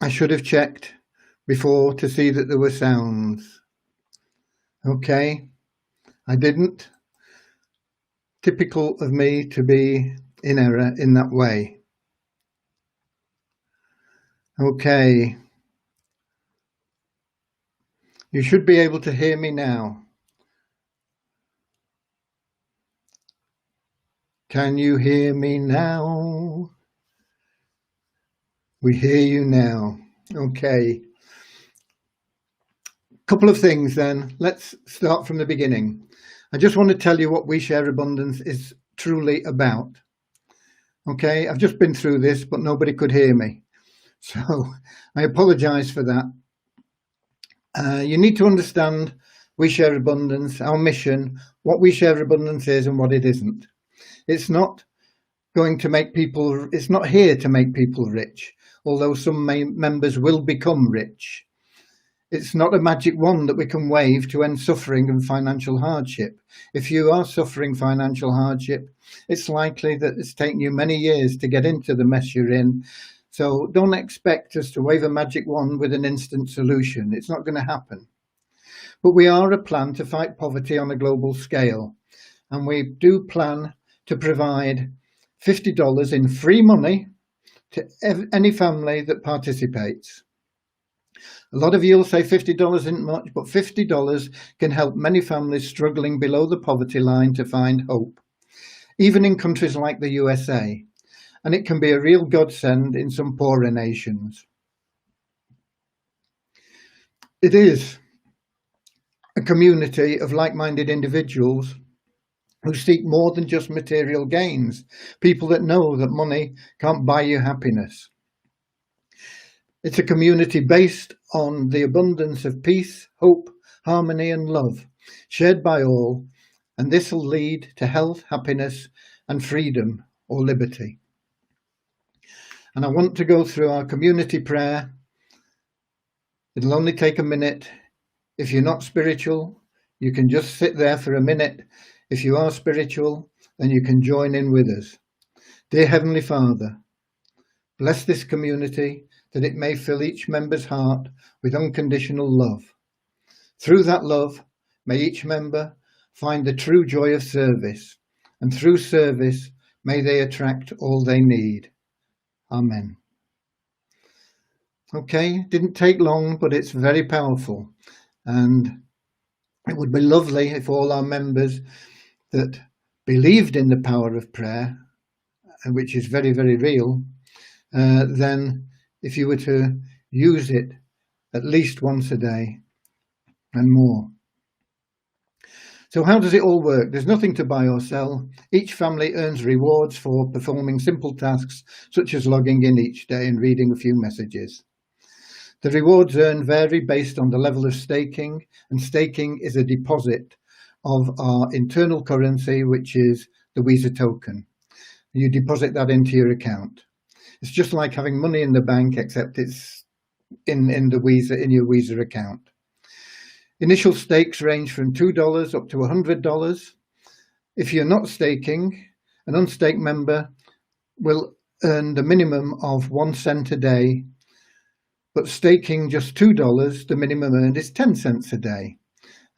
I should have checked before to see that there were sounds. Okay, I didn't. Typical of me to be in error in that way. Okay, you should be able to hear me now. Can you hear me now? We hear you now. Okay. Couple of things then. Let's start from the beginning. I just want to tell you what We Share Abundance is truly about. Okay, I've just been through this, but nobody could hear me. So I apologize for that. You need to understand We Share Abundance, our mission, what We Share Abundance is and what it isn't. It's not going to make people, it's not here to make people rich, although some members will become rich. It's not a magic wand that we can wave to end suffering and financial hardship. If you are suffering financial hardship, it's likely that it's taken you many years to get into the mess you're in. So don't expect us to wave a magic wand with an instant solution. It's not going to happen. But we are a plan to fight poverty on a global scale. And we do plan to provide $50 in free money to any family that participates. A lot of you will say $50 isn't much, but $50 can help many families struggling below the poverty line to find hope, even in countries like the USA. And it can be a real godsend in some poorer nations. It is a community of like-minded individuals who seek more than just material gains, people that know that money can't buy you happiness. It's a community based on the abundance of peace, hope, harmony and love, shared by all, and this will lead to health, happiness and freedom or liberty. And I want to go through our community prayer. It'll only take a minute. If you're not spiritual, you can just sit there for a minute. If you are spiritual, then you can join in with us. Dear Heavenly Father, bless this community that it may fill each member's heart with unconditional love. Through that love, may each member find the true joy of service, and through service, may they attract all they need. Amen. Okay, didn't take long, but it's very powerful. And it would be lovely if all our members that believed in the power of prayer, which is very, very real, then if you were to use it at least once a day and more. So how does it all work? There's nothing to buy or sell. Each family earns rewards for performing simple tasks, such as logging in each day and reading a few messages. The rewards earned vary based on the level of staking, and staking is a deposit of our internal currency, which is the Weezer token. You deposit that into your account. It's just like having money in the bank, except it's in your Weezer account. Initial stakes range from $2 up to $100. If you're not staking, an unstaked member will earn the minimum of 1 cent a day, but staking just $2, the minimum earned is 10 cents a day.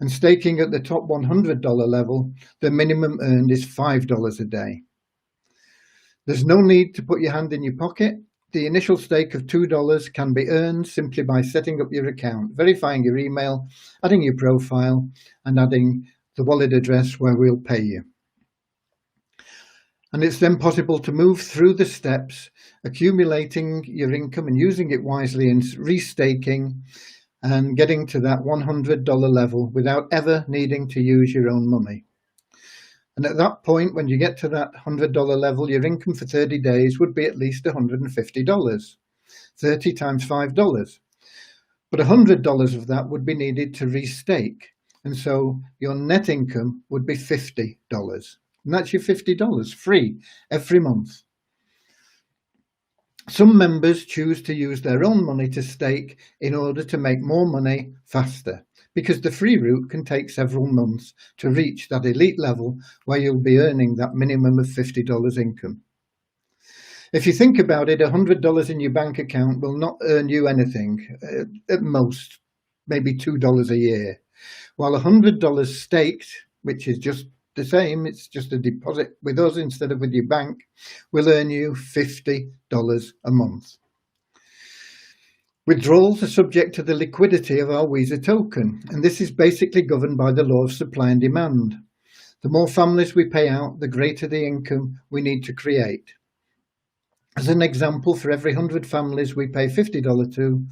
And staking at the top $100 level, the minimum earned is $5 a day. There's no need to put your hand in your pocket. The initial stake of $2 can be earned simply by setting up your account, verifying your email, adding your profile, and adding the wallet address where we'll pay you. And it's then possible to move through the steps, accumulating your income and using it wisely in restaking and getting to that $100 level without ever needing to use your own money. And at that point, when you get to that $100 level, your income for 30 days would be at least $150, 30 times $5. But $100 of that would be needed to restake. And so your net income would be $50. And that's your $50 free every month. Some members choose to use their own money to stake in order to make more money faster, because the free route can take several months to reach that elite level where you'll be earning that minimum of $50 income. If you think about it, $100 in your bank account will not earn you anything, at most, maybe $2 a year, while $100 staked, which is just the same, it's just a deposit with us instead of with your bank, will earn you $50 a month. Withdrawals are subject to the liquidity of our Visa token, and this is basically governed by the law of supply and demand. The more families we pay out, the greater the income we need to create. As an example, for every 100 families we pay $50 to,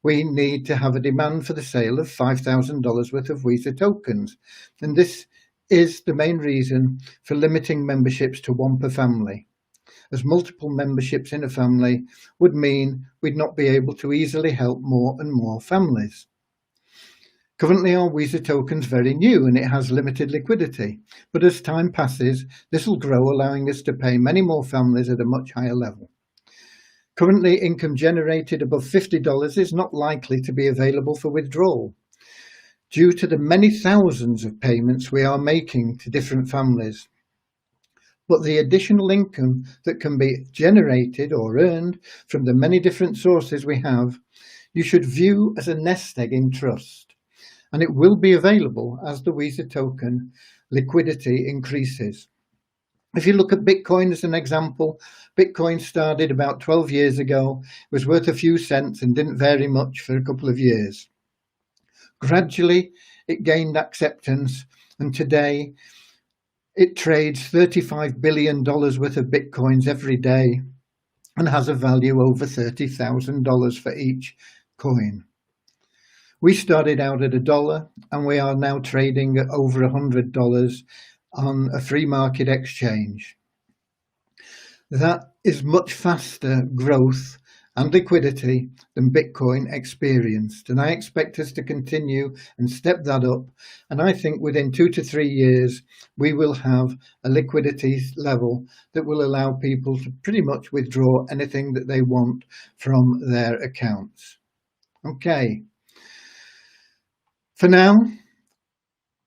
we need to have a demand for the sale of $5,000 worth of Visa tokens, and this is the main reason for limiting memberships to one per family, as multiple memberships in a family would mean we'd not be able to easily help more and more families. Currently our Visa token's very new and it has limited liquidity, but as time passes, this will grow, allowing us to pay many more families at a much higher level. Currently, income generated above $50 is not likely to be available for withdrawal, due to the many thousands of payments we are making to different families. But the additional income that can be generated or earned from the many different sources we have, you should view as a nest egg in trust, and it will be available as the Visa token liquidity increases. If you look at Bitcoin as an example, Bitcoin started about 12 years ago, was worth a few cents and didn't vary much for a couple of years. Gradually, it gained acceptance, and today it trades $35 billion worth of Bitcoins every day and has a value over $30,000 for each coin. We started out at $1 and we are now trading at over $100 on a free market exchange. That is much faster growth and liquidity than Bitcoin experienced, and I expect us to continue and step that up, and I think within 2 to 3 years we will have a liquidity level that will allow people to pretty much withdraw anything that they want from their accounts. Okay, for now,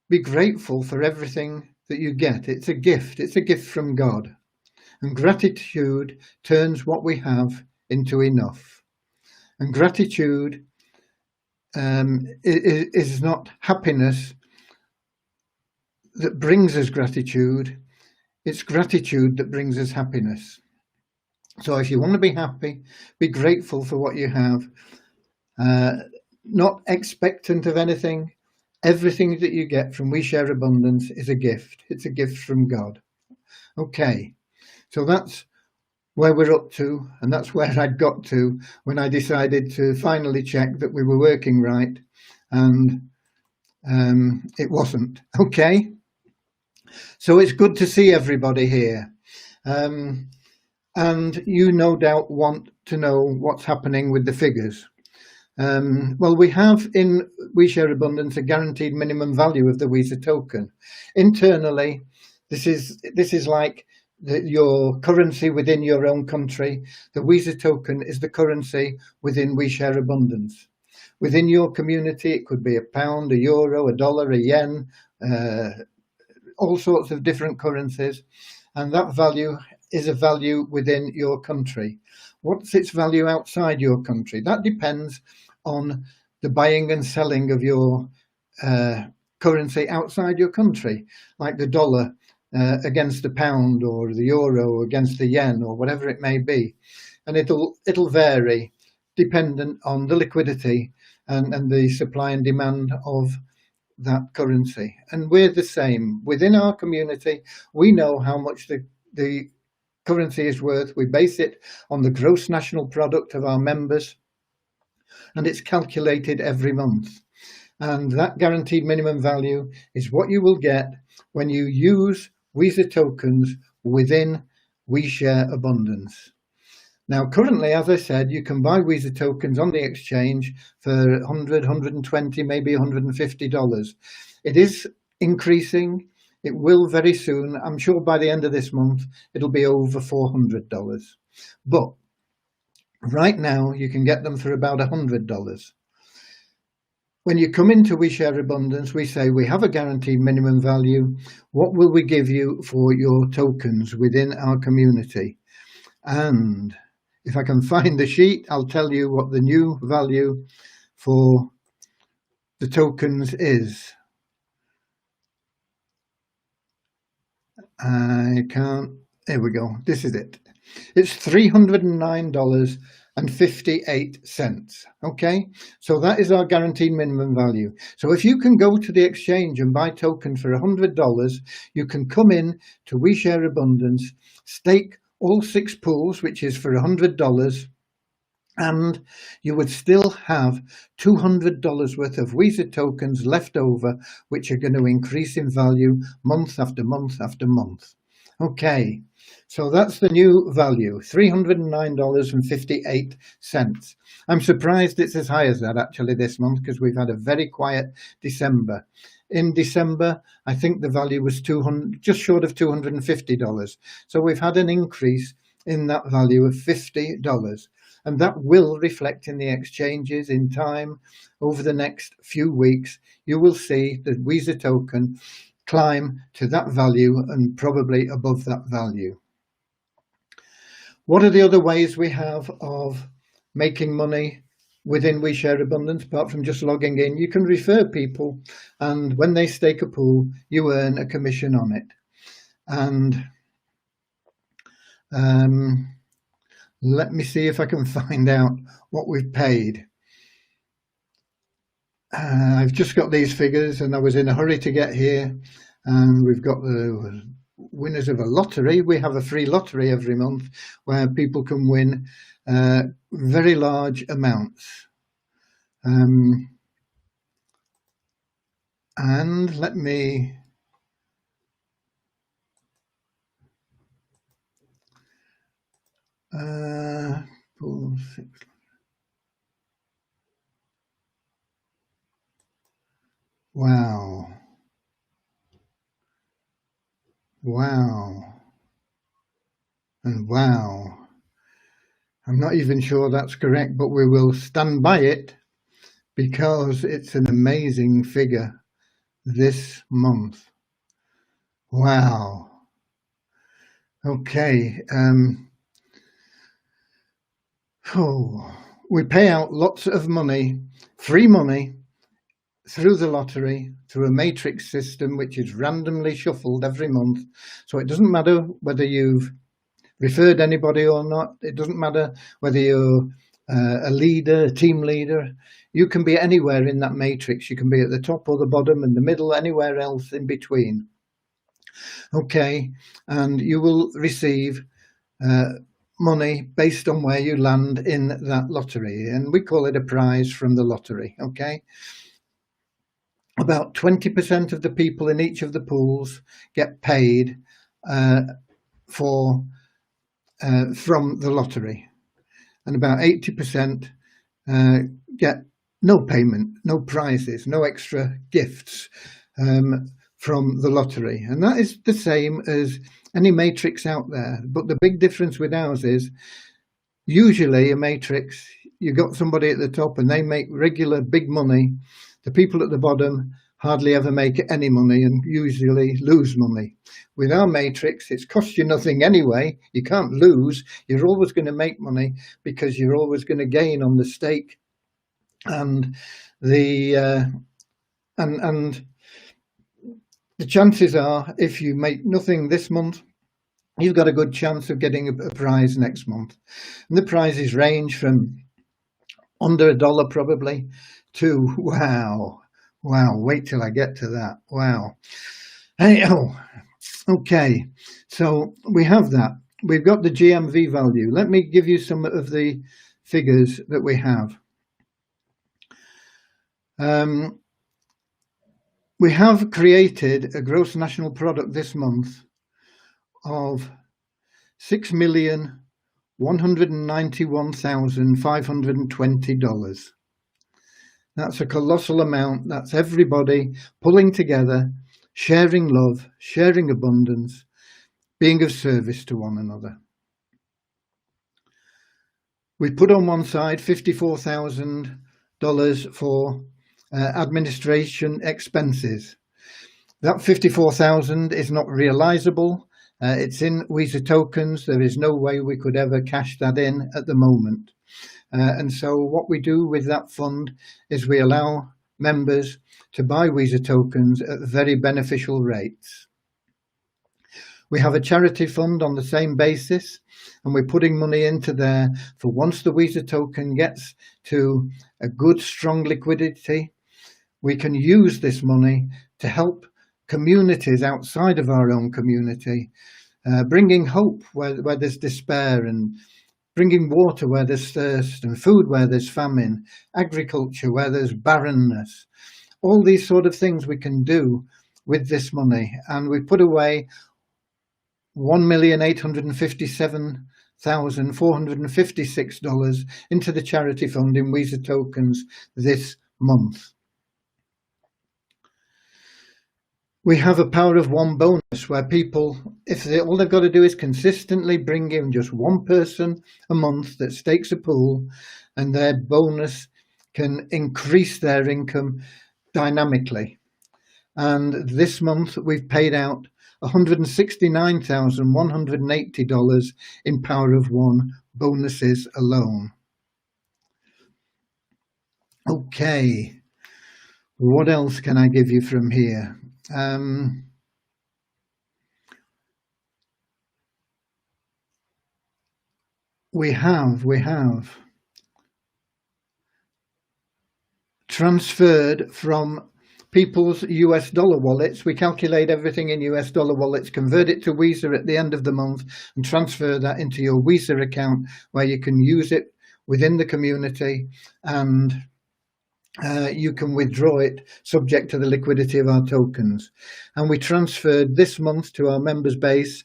be grateful for everything that you get. It's a gift from God, and gratitude turns what we have into enough. And gratitude is not happiness that brings us gratitude, it's gratitude that brings us happiness. So if you want to be happy, be grateful for what you have, not expectant of anything. Everything that you get from We Share Abundance is a gift. It's a gift from God. Okay, so that's where we're up to, and that's where I'd got to when I decided to finally check that we were working right, and it wasn't. Okay, so it's good to see everybody here, and you no doubt want to know what's happening with the figures. Well, we have in We Share Abundance a guaranteed minimum value of the Visa token. Internally, this is like your currency within your own country. The Visa token is the currency within We Share Abundance. Within your community, it could be a pound, a euro, a dollar, a yen, all sorts of different currencies, and that value is a value within your country. What's its value outside your country? That depends on the buying and selling of your currency outside your country, like the dollar against the pound, or the euro against the yen, or whatever it may be, and it'll vary dependent on the liquidity and the supply and demand of that currency. And we're the same within our community. We know how much the currency is worth. We base it on the gross national product of our members, and it's calculated every month. And that guaranteed minimum value is what you will get when you use Visa tokens within We Share Abundance. Now, currently, as I said, you can buy Visa tokens on the exchange for $100, $120, maybe $150. It is increasing. It will very soon. I'm sure by the end of this month, it'll be over $400. But right now, you can get them for about $100. When you come into We Share Abundance, we say we have a guaranteed minimum value. What will we give you for your tokens within our community? And if I can find the sheet, I'll tell you what the new value for the tokens is. I can't. There we go. This is it. It's $309.58. Okay, so that is our guaranteed minimum value. So if you can go to the exchange and buy tokens for $100, you can come in to We Share Abundance, stake all 6 pools, which is for $100, and you would still have $200 worth of Weezer tokens left over, which are going to increase in value month after month after month. Okay, so that's the new value, $309.58. I'm surprised it's as high as that actually this month, because we've had a very quiet December. In December, I think the value was just short of $250. So we've had an increase in that value of $50. And that will reflect in the exchanges in time. Over the next few weeks, you will see the Weezer token climb to that value and probably above that value. What are the other ways we have of making money within We Share Abundance, apart from just logging in? You can refer people, and when they stake a pool, you earn a commission on it. And let me see if I can find out what we've paid. I've just got these figures, and I was in a hurry to get here. And we've got the winners of a lottery. We have a free lottery every month where people can win very large amounts. And let me... pool 6. Wow. Wow. And wow. I'm not even sure that's correct, but we will stand by it because it's an amazing figure this month. Wow. Okay. We pay out lots of money, free money, through the lottery, through a matrix system which is randomly shuffled every month. So it doesn't matter whether you've referred anybody or not. It doesn't matter whether you're a leader, a team leader. You can be anywhere in that matrix. You can be at the top or the bottom and the middle, anywhere else in between. Okay, and you will receive money based on where you land in that lottery, and we call it a prize from the lottery. Okay, about 20% of the people in each of the pools get paid from the lottery, and about 80% get no payment, no prizes, no extra gifts from the lottery. And that is the same as any matrix out there. But the big difference with ours is usually a matrix, you got somebody at the top and they make regular big money. The people at the bottom hardly ever make any money and usually lose money. With our matrix, it's cost you nothing anyway. You can't lose. You're always going to make money because you're always going to gain on the stake. And the chances are, if you make nothing this month, you've got a good chance of getting a prize next month. And the prizes range from under $1 probably to wow, wait till I get to that. Wow. Hey, okay, so we have that. We've got the GMV value. Let me give you some of the figures that we have. We have created a gross national product this month of $6,191,520. That's a colossal amount. That's everybody pulling together, sharing love, sharing abundance, being of service to one another. We put on one side $54,000 for administration expenses. That $54,000 is not realizable It's in Weezer tokens. There is no way we could ever cash that in at the moment. And so what we do with that fund is we allow members to buy Weezer tokens at very beneficial rates. We have a charity fund on the same basis, and we're putting money into there for once the Weezer token gets to a good, strong liquidity, we can use this money to help communities outside of our own community, bringing hope where there's despair, and bringing water where there's thirst, and food where there's famine, agriculture where there's barrenness. All these sort of things we can do with this money. And we put away $1,857,456 into the charity fund in Weezer tokens this month. We have a Power of One bonus where people, all they've got to do is consistently bring in just one person a month that stakes a pool, and their bonus can increase their income dynamically. And this month we've paid out $169,180 in Power of One bonuses alone. Okay, what else can I give you from here? We have transferred from people's US dollar wallets. We calculate everything in US dollar wallets, convert it to Weezer at the end of the month, and transfer that into your Weezer account where you can use it within the community, and you can withdraw it subject to the liquidity of our tokens. And we transferred this month to our members base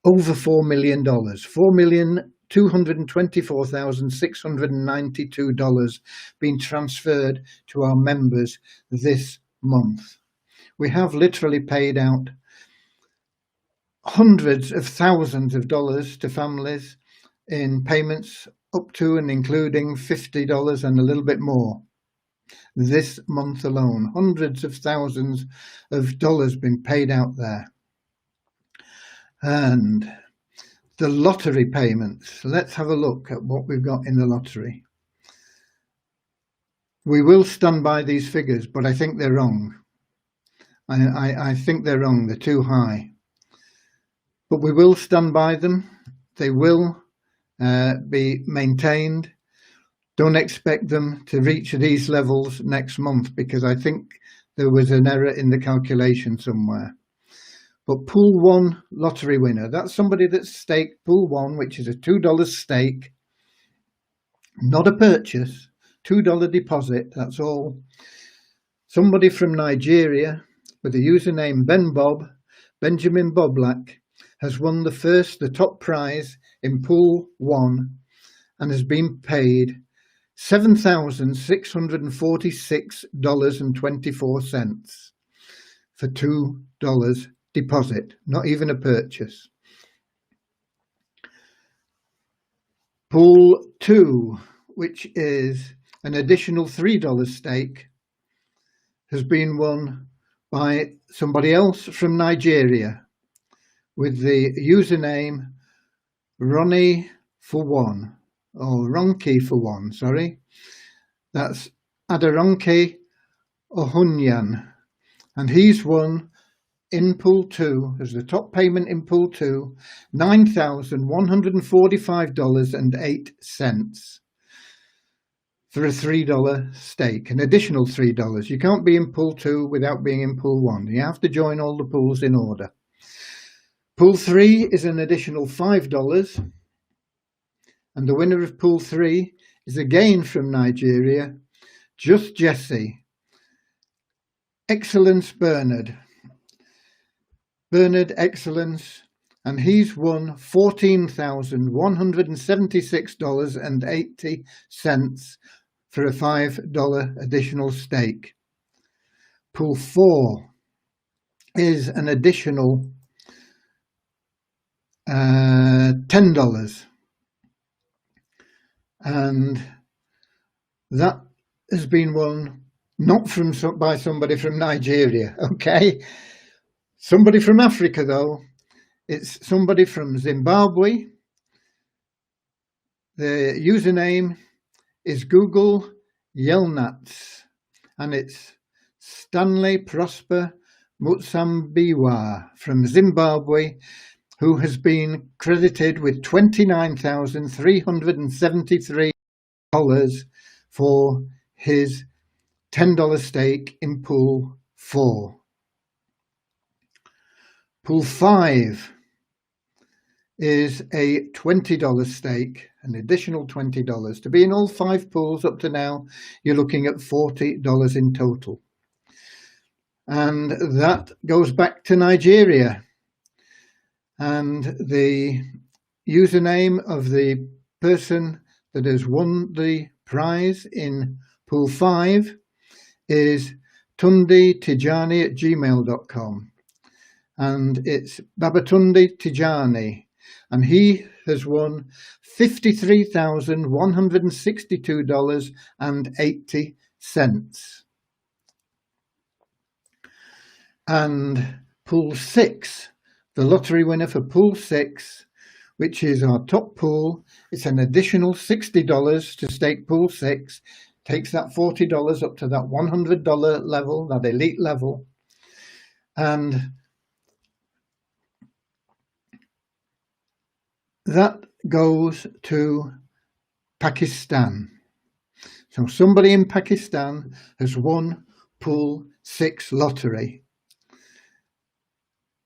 over $4 million, $4,224,692 being transferred to our members this month. We have literally paid out hundreds of thousands of dollars to families in payments up to and including $50 and a little bit more. This month alone, hundreds of thousands of dollars been paid out there. And the lottery payments, let's have a look at what we've got in the lottery. We will stand by these figures, but I think they're wrong. I think they're wrong, they're too high. But we will stand by them. They will be maintained. Don't expect them to reach these levels next month, because I think there was an error in the calculation somewhere. But Pool 1 lottery winner, that's somebody that's staked Pool 1, which is a $2 stake, not a purchase, $2 deposit, that's all. Somebody from Nigeria with the username Benjamin Boblak, has won the top prize in Pool 1 and has been paid $7,646.24 for $2 deposit, not even a purchase. Pool 2, which is an additional $3 stake, has been won by somebody else from Nigeria with the username Ronnie for One. Ronki for One, sorry. That's Adaronke Ohunyan. And he's won in Pool 2, as the top payment in Pool 2, $9,145.08 for a $3 stake, an additional $3. You can't be in Pool 2 without being in Pool 1. You have to join all the pools in order. Pool 3 is an additional $5. And the winner of Pool 3 is again from Nigeria, Just Jesse. Excellence Bernard Excellence, and he's won $14,176.80 for a $5 additional stake. Pool 4 is an additional $10. And that has been won not by somebody from Nigeria, okay? Somebody from Africa, though. It's somebody from Zimbabwe. The username is Google Yelnats, and it's Stanley Prosper Mutsambiwa from Zimbabwe, who has been credited with $29,373 for his $10 stake in Pool 4. Pool 5 is a $20 stake, an additional $20. To be in all 5 pools up to now, you're looking at $40 in total. And that goes back to Nigeria. And the username of the person that has won the prize in Pool 5 is tunditijani@gmail.com. And it's Babatunde Tijani. And he has won $53,162.80. And Pool 6, the lottery winner for Pool 6, which is our top pool, it's an additional $60 to stake Pool 6, takes that $40 up to that $100 level, that elite level. And that goes to Pakistan. So somebody in Pakistan has won Pool 6 lottery.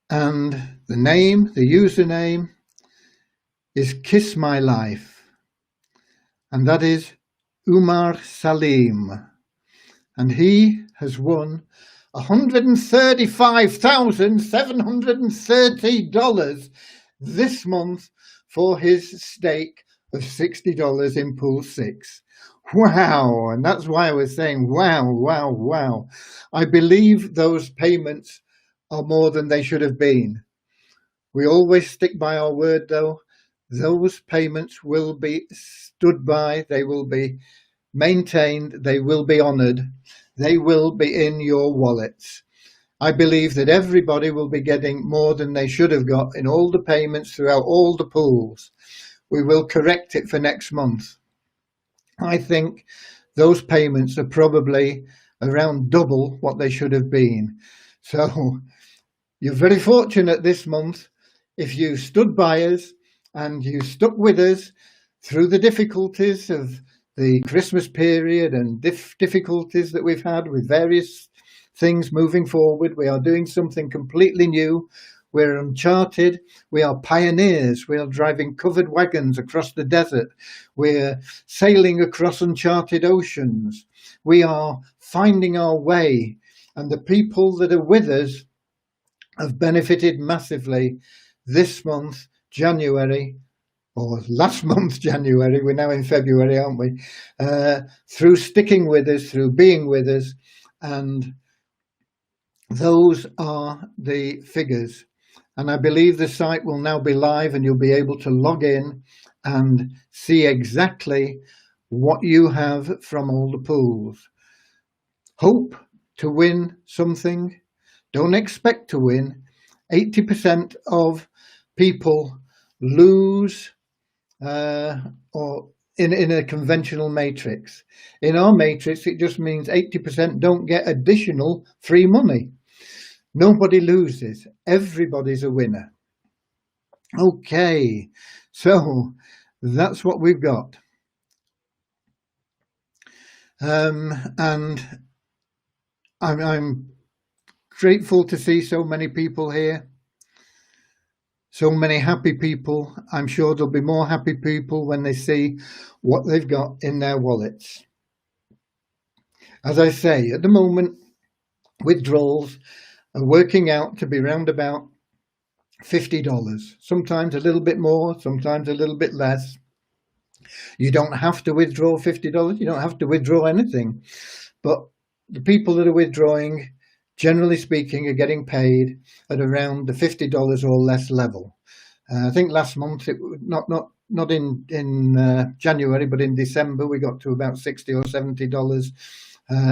And the name, the username is Kiss My Life. And that is Umar Salim. And he has won $135,730 this month for his stake of $60 in Pool 6. Wow! And that's why I was saying, wow, wow, wow. I believe those payments are more than they should have been. We always stick by our word, though. Those payments will be stood by, they will be maintained, they will be honoured, they will be in your wallets. I believe that everybody will be getting more than they should have got in all the payments throughout all the pools. We will correct it for next month. I think those payments are probably around double what they should have been. So you're very fortunate this month if you stood by us and you stuck with us through the difficulties of the Christmas period and difficulties that we've had with various things moving forward. We are doing something completely new. We're uncharted. We are pioneers. We are driving covered wagons across the desert. We're sailing across uncharted oceans. We are finding our way. And the people that are with us have benefited massively this month, January, or last month, January, we're now in February, aren't we? Through sticking with us, through being with us. And those are the figures. And I believe the site will now be live and you'll be able to log in and see exactly what you have from all the pools. Hope to win something. Don't expect to win. 80% of people lose or in a conventional matrix. In our matrix, it just means 80% don't get additional free money. Nobody loses. Everybody's a winner. Okay, so that's what we've got. And I'm grateful to see so many people here. So many happy people. I'm sure there'll be more happy people when they see what they've got in their wallets. As I say, at the moment, withdrawals are working out to be round about $50. Sometimes a little bit more, sometimes a little bit less. You don't have to withdraw $50. You don't have to withdraw anything. But the people that are withdrawing, generally speaking, are getting paid at around the $50 or less level. I think last month, not in January, but in December, we got to about $60 or $70.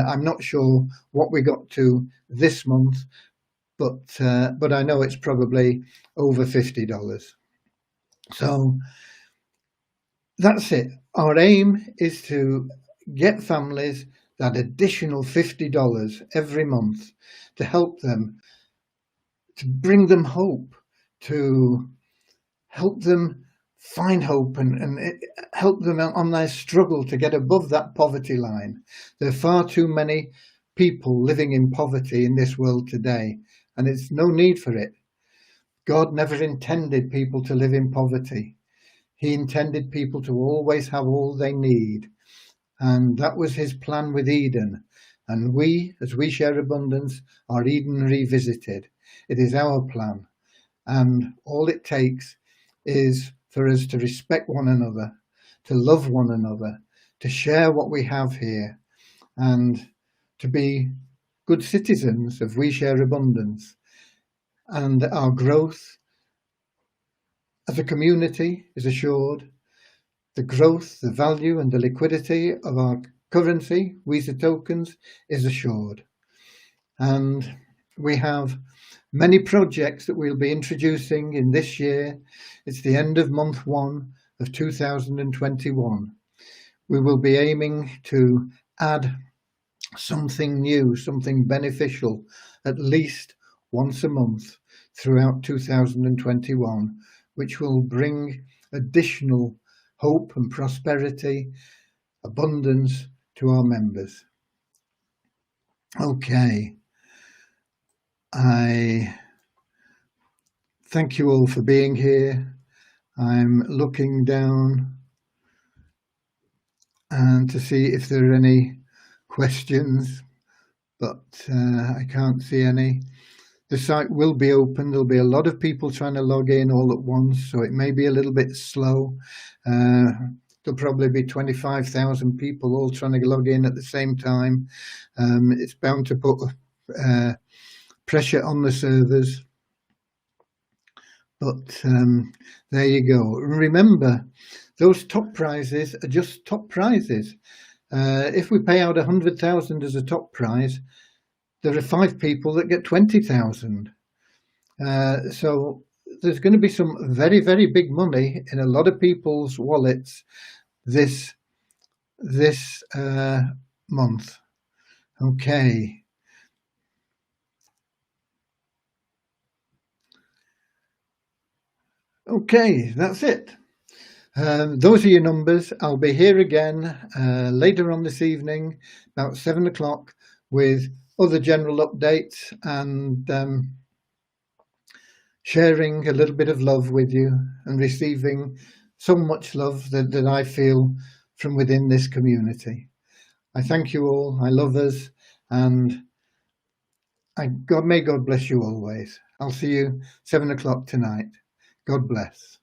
I'm not sure what we got to this month, but I know it's probably over $50. So that's it. Our aim is to get families that additional $50 every month to help them, to bring them hope, to help them find hope and help them on their struggle to get above that poverty line. There are far too many people living in poverty in this world today, and it's no need for it. God never intended people to live in poverty. He intended people to always have all they need. And that was his plan with Eden. And we, as We Share Abundance, are Eden revisited. It is our plan. And all it takes is for us to respect one another, to love one another, to share what we have here, and to be good citizens of We Share Abundance. And our growth as a community is assured. The growth, the value and the liquidity of our currency, Visa tokens, is assured. And we have many projects that we'll be introducing in this year. It's the end of month 1 of 2021. We will be aiming to add something new, something beneficial, at least once a month throughout 2021, which will bring additional hope and prosperity, abundance to our members. Okay. I thank you all for being here. I'm looking down and to see if there are any questions, but I can't see any. The site will be open. There'll be a lot of people trying to log in all at once, so it may be a little bit slow. There'll probably be 25,000 people all trying to log in at the same time. It's bound to put pressure on the servers. But there you go. Remember, those top prizes are just top prizes. If we pay out 100,000 as a top prize, there are 5 people that get 20,000. So there's going to be some very, very big money in a lot of people's wallets this month. Okay. Okay, that's it. Those are your numbers. I'll be here again later on this evening, about 7 o'clock, with other general updates and sharing a little bit of love with you and receiving so much love that I feel from within this community. I thank you all. I love us, and may God bless you always. I'll see you 7 o'clock tonight. God bless.